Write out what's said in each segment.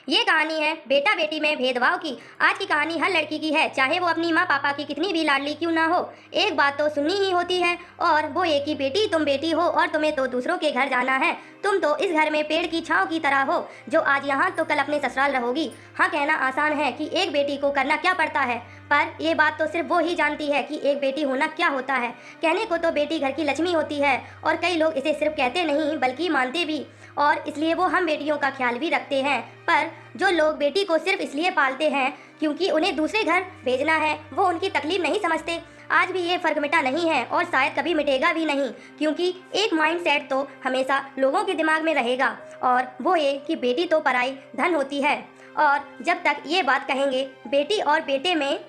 ये कहानी है बेटा बेटी में भेदभाव की। आज की कहानी हर लड़की की है, चाहे वो अपनी माँ पापा की कितनी भी लाडली क्यों ना हो। एक बात तो सुननी ही होती है, और वो ये कि बेटी तुम बेटी हो और तुम्हें तो दूसरों के घर जाना है। तुम तो इस घर में पेड़ की छांव की तरह हो, जो आज यहाँ तो कल अपने ससुराल रहोगी। हाँ, कहना आसान है कि एक बेटी को करना क्या पड़ता है, पर ये बात तो सिर्फ वो ही जानती है कि एक बेटी होना क्या होता है। कहने को तो बेटी घर की लक्ष्मी होती है, और कई लोग इसे सिर्फ कहते नहीं बल्कि मानते भी, और इसलिए वो हम बेटियों का ख्याल भी रखते हैं। पर जो लोग बेटी को सिर्फ इसलिए पालते हैं क्योंकि उन्हें दूसरे घर भेजना है, वो उनकी तकलीफ नहीं समझते। आज भी ये फर्क मिटा नहीं है और शायद कभी मिटेगा भी नहीं, क्योंकि एक माइंडसेट तो हमेशा लोगों के दिमाग में रहेगा, और वो ये कि बेटी तो पराई धन होती है। और जब तक ये बात कहेंगे बेटी और बेटे में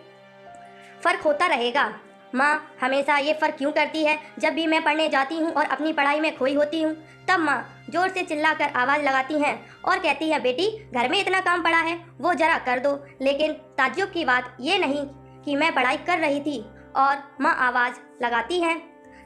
फ़र्क होता रहेगा। माँ हमेशा ये फ़र्क क्यों करती है? जब भी मैं पढ़ने जाती हूँ और अपनी पढ़ाई में खोई होती हूँ, तब माँ जोर से चिल्लाकर आवाज़ लगाती हैं और कहती हैं, बेटी घर में इतना काम पड़ा है, वो ज़रा कर दो। लेकिन ताज्जुब की बात ये नहीं कि मैं पढ़ाई कर रही थी और माँ आवाज़ लगाती हैं।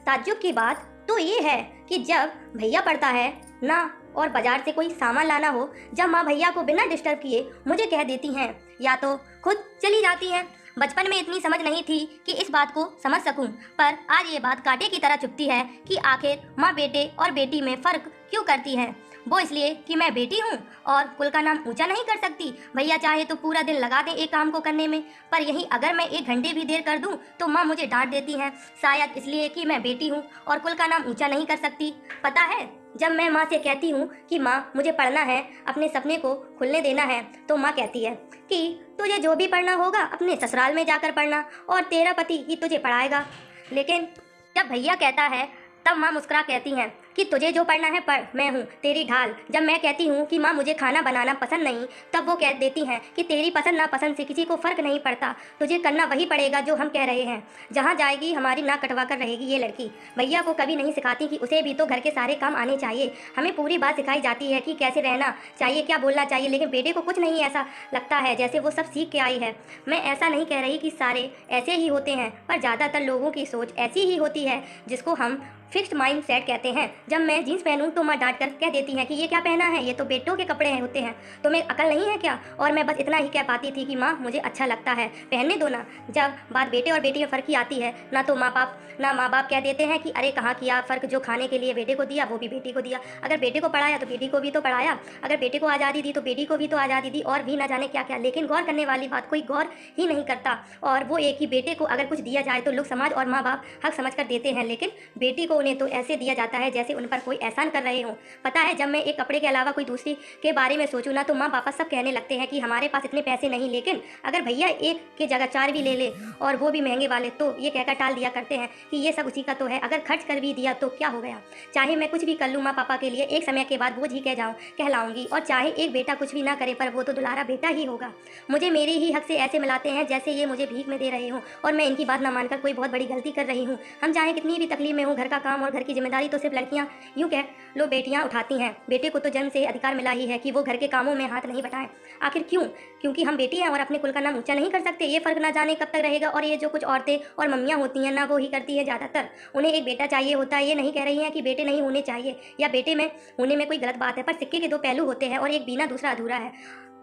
ताज्जुब की बात तो ये है कि जब भैया पढ़ता है ना और बाजार से कोई सामान लाना हो, जब माँ भैया को बिना डिस्टर्ब किए मुझे कह देती हैं या तो खुद चली जाती हैं। बचपन में इतनी समझ नहीं थी कि इस बात को समझ सकूं, पर आज ये बात कांटे की तरह चुभती है कि आखिर माँ बेटे और बेटी में फ़र्क क्यों करती है। वो इसलिए कि मैं बेटी हूँ और कुल का नाम ऊंचा नहीं कर सकती। भैया चाहे तो पूरा दिन लगा दें एक काम को करने में, पर यही अगर मैं 1 घंटे भी देर कर दूँ तो माँ मुझे डांट देती हैं, शायद इसलिए कि मैं बेटी हूँ और कुल का नाम ऊंचा नहीं कर सकती। पता है, जब मैं माँ से कहती हूँ कि माँ मुझे पढ़ना है, अपने सपने को खुलने देना है, तो माँ कहती है कि तुझे जो भी पढ़ना होगा अपने ससुराल में जाकर पढ़ना, और तेरा पति ही तुझे पढ़ाएगा। लेकिन जब भैया कहता है तब माँ मुस्कुरा कहती हैं कि तुझे जो पढ़ना है पढ़, मैं हूँ तेरी ढाल। जब मैं कहती हूँ कि माँ मुझे खाना बनाना पसंद नहीं, तब वो कह देती हैं कि तेरी पसंद नापसंद से किसी को फ़र्क नहीं पड़ता, तुझे करना वही पड़ेगा जो हम कह रहे हैं। जहाँ जाएगी हमारी नाक कटवा कर रहेगी ये लड़की। भैया को कभी नहीं सिखाती कि उसे भी तो घर के सारे काम आने चाहिए। हमें पूरी बात सिखाई जाती है कि कैसे रहना चाहिए, क्या बोलना चाहिए, लेकिन बेटे को कुछ नहीं ऐसा लगता है जैसे वो सब सीख के आई है। मैं ऐसा नहीं कह रही कि सारे ऐसे ही होते हैं, पर ज़्यादातर लोगों की सोच ऐसी ही होती है जिसको हम फिक्स्ड माइंड सेट कहते हैं। जब मैं जीन्स पहनूं तो माँ डांट कर कह देती हैं कि ये क्या पहना है, ये तो बेटों के कपड़े होते हैं, तुम्हें अकल नहीं है क्या? और मैं बस इतना ही कह पाती थी कि माँ मुझे अच्छा लगता है, पहनने दो ना। जब बात बेटे और बेटी में फ़र्क ही आती है ना, तो माँ बाप कह देते हैं कि अरे कहाँ किया फ़र्क, जो खाने के लिए बेटे को दिया वो भी बेटी को दिया, अगर बेटे को पढ़ाया तो बेटी को भी तो पढ़ाया, अगर बेटे को आज़ादी दी तो बेटी को भी तो आज़ादी दी, और भी ना जाने क्या क्या। लेकिन गौर करने वाली बात कोई गौर ही नहीं करता, और वो एक ही बेटे को अगर कुछ दिया जाए तो लोग समाज और माँ बाप हक समझ कर देते हैं, लेकिन बेटी को उन्हें तो ऐसे दिया जाता है जैसे उन पर कोई एहसान कर रहे हों। पता है, जब मैं एक कपड़े के अलावा कोई दूसरी के बारे में सोचूं ना, तो माँ पापा सब कहने लगते हैं कि हमारे पास इतने पैसे नहीं, लेकिन अगर भैया एक के जगह 4 भी ले ले और वो भी महंगे वाले, तो ये कहकर टाल दिया करते हैं कि ये सब उसी का तो है, अगर खर्च कर भी दिया तो क्या हो गया। चाहे मैं कुछ भी कर लूँ माँ पापा के लिए, एक समय के बाद बोझ ही कहलाऊंगी, और चाहे एक बेटा कुछ भी ना करे, पर वो तो दुलारा बेटा ही होगा। मुझे मेरे ही हक से ऐसे मिलाते हैं जैसे ये मुझे भीख में दे रहे हों, और मैं इनकी बात ना मानकर कोई बहुत बड़ी गलती कर रही हूँ। हम चाहे कितनी भी तकलीफ में हो, घर का काम और घर की जिम्मेदारी तो सिर्फ लड़कियां, यूँ कह लो बेटियां उठाती हैं। बेटे को तो जन्म से अधिकार मिला ही है कि वो घर के कामों में हाथ नहीं बटाएं। आखिर क्यों? क्योंकि हम बेटी हैं और अपने कुल का नाम ऊंचा नहीं कर सकते। ये फ़र्क ना जाने कब तक रहेगा, और ये जो कुछ औरतें और मम्मियाँ होती हैं ना, वो ही करती है ज़्यादातर। उन्हें एक बेटा चाहिए होता है। ये नहीं कह रही हैं कि बेटे नहीं होने चाहिए या बेटे में होने में कोई गलत बात है, पर सिक्के के 2 पहलू होते हैं, और एक बिना दूसरा अधूरा है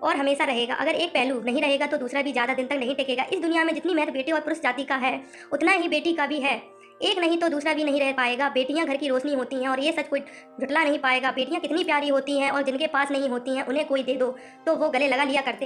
और हमेशा रहेगा। अगर एक पहलू नहीं रहेगा तो दूसरा भी ज़्यादा दिन तक नहीं टिकेगा। इस दुनिया में जितनी महत्व बेटे और पुरुष जाति का है, उतना ही बेटी का भी है। एक नहीं तो दूसरा भी नहीं रह पाएगा। बेटियां घर की रोशनी होती हैं, और ये सच कोई झुठला नहीं पाएगा। बेटियां कितनी प्यारी होती हैं, और जिनके पास नहीं होती हैं उन्हें कोई दे दो तो वो गले लगा लिया करते हैं।